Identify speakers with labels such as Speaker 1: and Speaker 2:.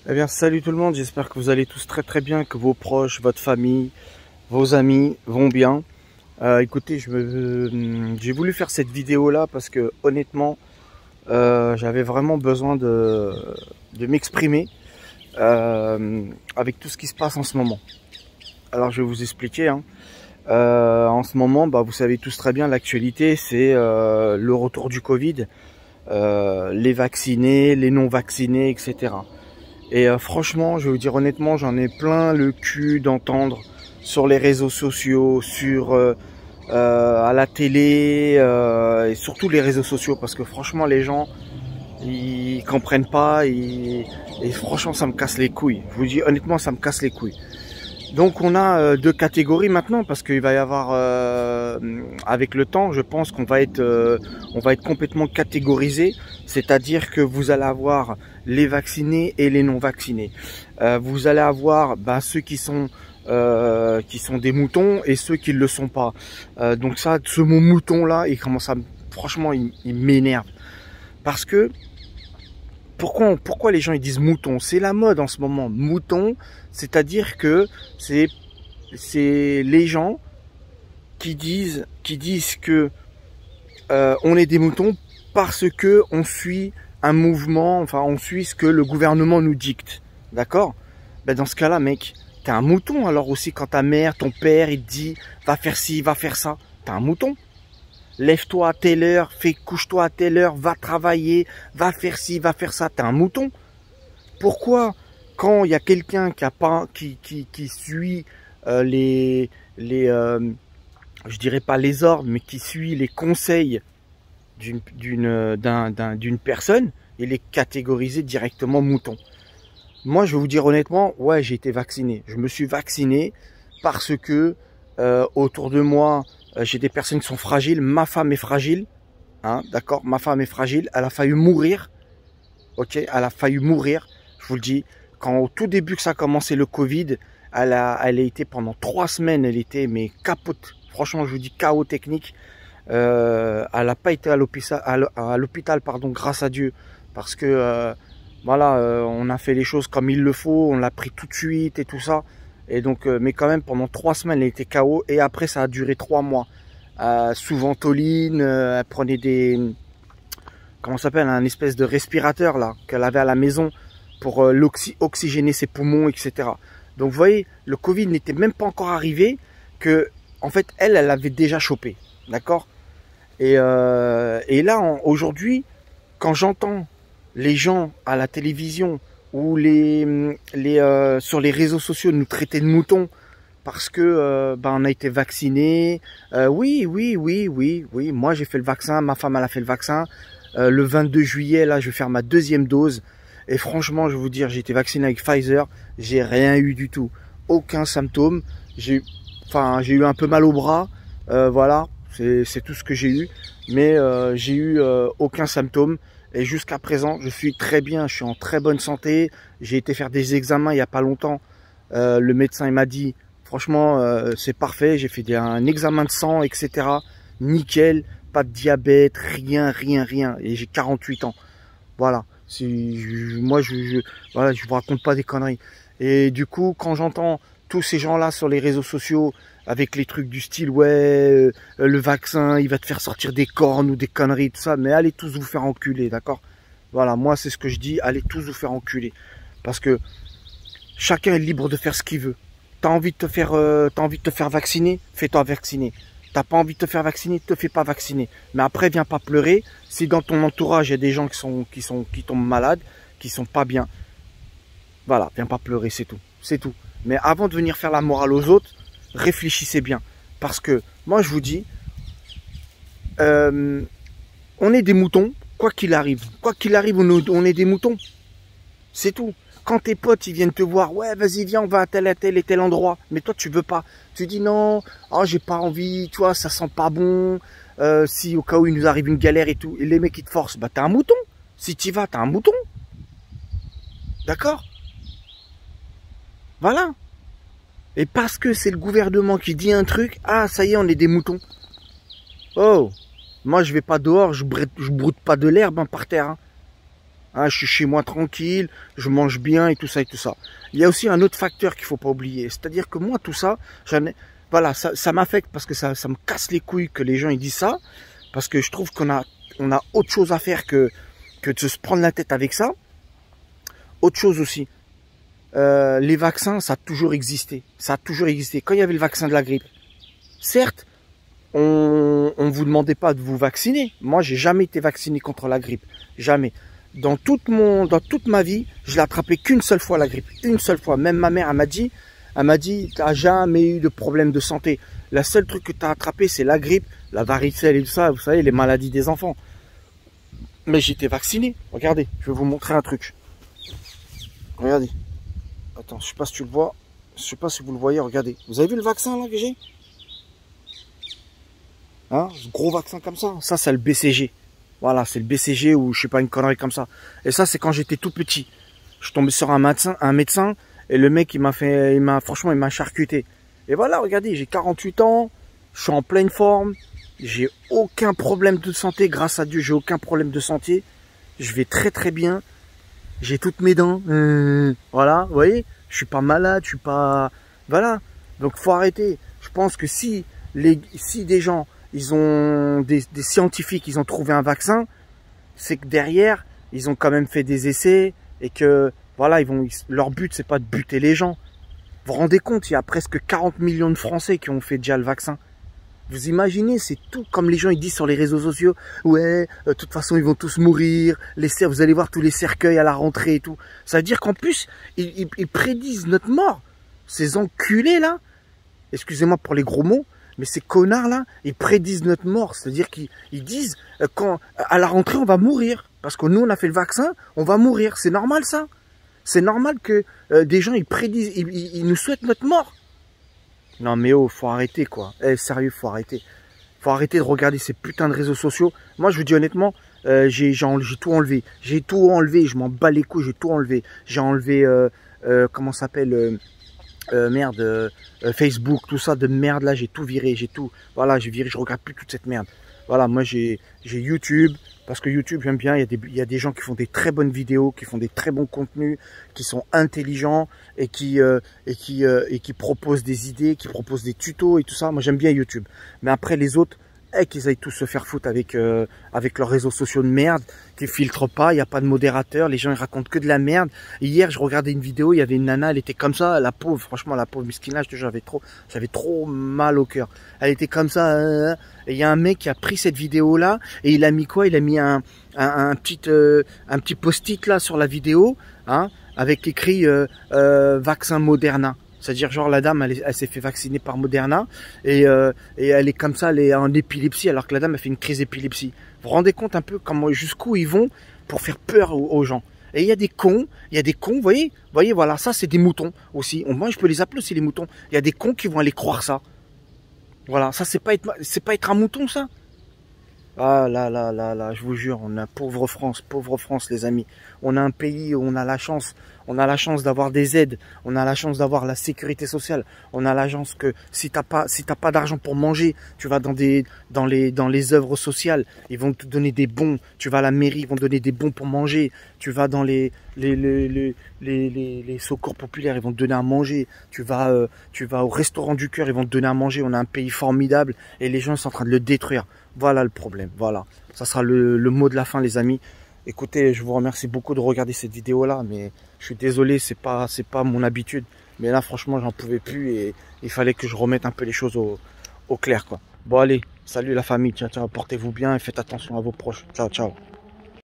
Speaker 1: Eh bien, salut tout le monde, j'espère que vous allez tous très très bien, que vos proches, votre famille, vos amis vont bien. Écoutez, j'ai voulu faire cette vidéo là parce que honnêtement, j'avais vraiment besoin de m'exprimer avec tout ce qui se passe en ce moment. Alors je vais vous expliquer. En ce moment, vous savez tous très bien, l'actualité c'est le retour du Covid, les vaccinés, les non vaccinés, etc. Et franchement, je vais vous dire honnêtement, j'en ai plein le cul d'entendre sur les réseaux sociaux, à la télé, et surtout les réseaux sociaux, parce que franchement, les gens, ils comprennent pas, et franchement, ça me casse les couilles. Je vous dis honnêtement, ça me casse les couilles. Donc on a deux catégories maintenant, parce qu'il va y avoir, avec le temps, je pense qu'on va être complètement catégorisé, c'est-à-dire que vous allez avoir les vaccinés et les non vaccinés. Vous allez avoir ceux qui sont des moutons et ceux qui ne le sont pas. Donc ça, ce mot mouton là, franchement, il m'énerve, parce que pourquoi les gens ils disent mouton? C'est la mode en ce moment, mouton, c'est-à-dire que c'est les gens qui disent que on est des moutons parce que on suit un mouvement, enfin on suit ce que le gouvernement nous dicte, d'accord? Dans ce cas-là, mec, t'es un mouton. Alors aussi, quand ta mère, ton père, il te dit va faire ci, va faire ça, t'es un mouton. Lève-toi à telle heure, couche-toi à telle heure, va travailler, va faire ci, va faire ça, t'es un mouton. Pourquoi, quand il y a quelqu'un qui suit je dirais pas les ordres, mais qui suit les conseils d'une personne, il est catégorisé directement mouton? Moi, je vais vous dire honnêtement, ouais, j'ai été vacciné. Je me suis vacciné parce que autour de moi, j'ai des personnes qui sont fragiles. Ma femme est fragile, hein, d'accord? Ma femme est fragile. Elle a failli mourir, ok? Elle a failli mourir. Je vous le dis. Quand au tout début que ça a commencé le Covid, elle a été pendant 3 semaines, elle était mais capote. Franchement, je vous dis chaos technique. Elle n'a pas été à l'hôpital, pardon, grâce à Dieu, parce que voilà, on a fait les choses comme il le faut, on l'a pris tout de suite et tout ça. Et donc, mais quand même, pendant 3 semaines, elle était KO. Et après, ça a duré 3 mois. Sous ventoline, elle prenait comment ça s'appelle, un espèce de respirateur là qu'elle avait à la maison pour oxygéner ses poumons, etc. Donc, vous voyez, le Covid n'était même pas encore arrivé que, en fait, elle l'avait déjà chopé, d'accord? Et là, aujourd'hui, quand j'entends les gens à la télévision ou sur les réseaux sociaux nous traiter de moutons parce que on a été vacciné. Oui, moi j'ai fait le vaccin, ma femme elle a fait le vaccin. Le 22 juillet, là, je vais faire ma 2e dose. Et franchement, je vais vous dire, j'ai été vacciné avec Pfizer, j'ai rien eu du tout. Aucun symptôme. J'ai eu un peu mal au bras, voilà, c'est tout ce que j'ai eu. Mais j'ai eu aucun symptôme. Et jusqu'à présent, je suis très bien, je suis en très bonne santé. J'ai été faire des examens il n'y a pas longtemps. Le médecin il m'a dit, franchement, c'est parfait. J'ai fait un examen de sang, etc. Nickel, pas de diabète, rien. Et j'ai 48 ans. Voilà. Moi, voilà, je vous raconte pas des conneries. Et du coup, quand j'entends tous ces gens-là sur les réseaux sociaux, avec les trucs du style, ouais, le vaccin, il va te faire sortir des cornes ou des conneries, tout ça. Mais allez tous vous faire enculer, d'accord? Voilà, moi, c'est ce que je dis. Allez tous vous faire enculer. Parce que chacun est libre de faire ce qu'il veut. T'as envie de te faire vacciner, fais-toi vacciner. T'as pas envie de te faire vacciner, te fais pas vacciner. Mais après, viens pas pleurer. Si dans ton entourage, il y a des gens qui tombent malades, qui sont pas bien. Voilà, viens pas pleurer, c'est tout. C'est tout. Mais avant de venir faire la morale aux autres, réfléchissez bien. Parce que, moi je vous dis, on est des moutons, quoi qu'il arrive. Quoi qu'il arrive, on est des moutons. C'est tout. Quand tes potes, ils viennent te voir, ouais, vas-y, viens, on va à tel et tel endroit. Mais toi, tu veux pas. Tu dis non, oh, j'ai pas envie, tu vois, ça sent pas bon. Si au cas où il nous arrive une galère et tout, et les mecs, ils te forcent, t'es un mouton. Si tu y vas, t'es un mouton. D'accord? Voilà. Et parce que c'est le gouvernement qui dit un truc, ah, ça y est, on est des moutons. Oh, moi, je vais pas dehors, je broute pas de l'herbe par terre. Hein, je suis chez moi tranquille, je mange bien et tout ça et tout ça. Il y a aussi un autre facteur qu'il faut pas oublier. C'est-à-dire que moi, tout ça, voilà, ça m'affecte parce que ça me casse les couilles que les gens ils disent ça. Parce que je trouve qu'on a autre chose à faire que de se prendre la tête avec ça. Autre chose aussi. Les vaccins, ça a toujours existé. Ça a toujours existé. Quand il y avait le vaccin de la grippe, certes, on vous demandait pas de vous vacciner. Moi, j'ai jamais été vacciné contre la grippe. Jamais. Dans toute ma vie, je l'ai attrapé qu'une seule fois la grippe. Une seule fois. Même ma mère, elle m'a dit, t'as jamais eu de problème de santé. La seule truc que tu as attrapé, c'est la grippe, la varicelle et tout ça. Vous savez, les maladies des enfants. Mais j'étais vacciné. Regardez, je vais vous montrer un truc. Regardez. Attends, je sais pas si tu le vois. Je sais pas si vous le voyez, regardez. Vous avez vu le vaccin là que j'ai? Hein, ce gros vaccin comme ça. Ça, c'est le BCG. Voilà, c'est le BCG ou je sais pas, une connerie comme ça. Et ça, c'est quand j'étais tout petit. Je suis tombé sur un médecin et le mec, franchement, il m'a charcuté. Et voilà, regardez, j'ai 48 ans, je suis en pleine forme, j'ai aucun problème de santé, grâce à Dieu, j'ai aucun problème de santé. Je vais très très bien. J'ai toutes mes dents. Voilà, vous voyez, je suis pas malade, je suis pas... Voilà, donc faut arrêter. Je pense que si des gens, ils ont des scientifiques, ils ont trouvé un vaccin, c'est que derrière, ils ont quand même fait des essais et que voilà, leur but c'est pas de buter les gens. Vous vous rendez compte, il y a presque 40 millions de Français qui ont fait déjà le vaccin. Vous imaginez, c'est tout comme les gens ils disent sur les réseaux sociaux. Ouais, de toute façon ils vont tous mourir. Vous allez voir tous les cercueils à la rentrée et tout. Ça veut dire qu'en plus ils prédisent notre mort. Ces enculés là, excusez-moi pour les gros mots, mais ces connards là, ils prédisent notre mort. C'est-à-dire qu'ils disent quand à la rentrée on va mourir parce que nous on a fait le vaccin, on va mourir. C'est normal ça. C'est normal que des gens ils prédisent, ils nous souhaitent notre mort. Non mais oh, faut arrêter quoi. Eh, sérieux, faut arrêter. Faut arrêter de regarder ces putains de réseaux sociaux. Moi je vous dis honnêtement, j'ai tout enlevé. J'ai tout enlevé, je m'en bats les couilles, j'ai tout enlevé. J'ai enlevé, comment ça s'appelle Facebook, tout ça de merde là, j'ai tout viré, j'ai tout. Voilà, j'ai viré, je regarde plus toute cette merde. Voilà, moi j'ai YouTube, parce que YouTube j'aime bien, il y a des gens qui font des très bonnes vidéos, qui font des très bons contenus, qui sont intelligents et qui proposent des idées, qui proposent des tutos et tout ça. Moi j'aime bien YouTube. Mais après les autres, qu'ils aillent tous se faire foutre avec leurs réseaux sociaux de merde, qui filtrent pas, il n'y a pas de modérateur, les gens ils racontent que de la merde. Hier je regardais une vidéo, il y avait une nana, elle était comme ça, la pauvre, franchement la pauvre miskina, j'avais trop mal au cœur. Elle était comme ça, et il y a un mec qui a pris cette vidéo là, et il a mis quoi? Il a mis un petit post-it là sur la vidéo, hein, avec écrit vaccin Moderna. C'est-à-dire genre la dame elle s'est fait vacciner par Moderna et elle est comme ça, elle est en épilepsie alors que la dame a fait une crise d'épilepsie. Vous vous rendez compte un peu jusqu'où ils vont pour faire peur aux gens. Et il y a des cons, vous voyez voilà, ça c'est des moutons aussi. Moi je peux les appeler aussi les moutons. Il y a des cons qui vont aller croire ça. Voilà, ça c'est pas être un mouton ça. Ah là, je vous jure, on a pauvre France les amis. On a un pays où on a la chance d'avoir des aides, on a la chance d'avoir la sécurité sociale, on a la chance que si t'as pas d'argent pour manger, tu vas dans les œuvres sociales, ils vont te donner des bons, tu vas à la mairie, ils vont te donner des bons pour manger, tu vas dans les secours populaires, ils vont te donner à manger, tu vas au restaurant du cœur, ils vont te donner à manger. On a un pays formidable et les gens sont en train de le détruire. Voilà le problème, voilà. Ça sera le mot de la fin les amis. Écoutez, je vous remercie beaucoup de regarder cette vidéo là, mais je suis désolé, c'est pas mon habitude. Mais là franchement j'en pouvais plus et il fallait que je remette un peu les choses au clair quoi. Bon allez, salut la famille, ciao, portez-vous bien et faites attention à vos proches. Ciao.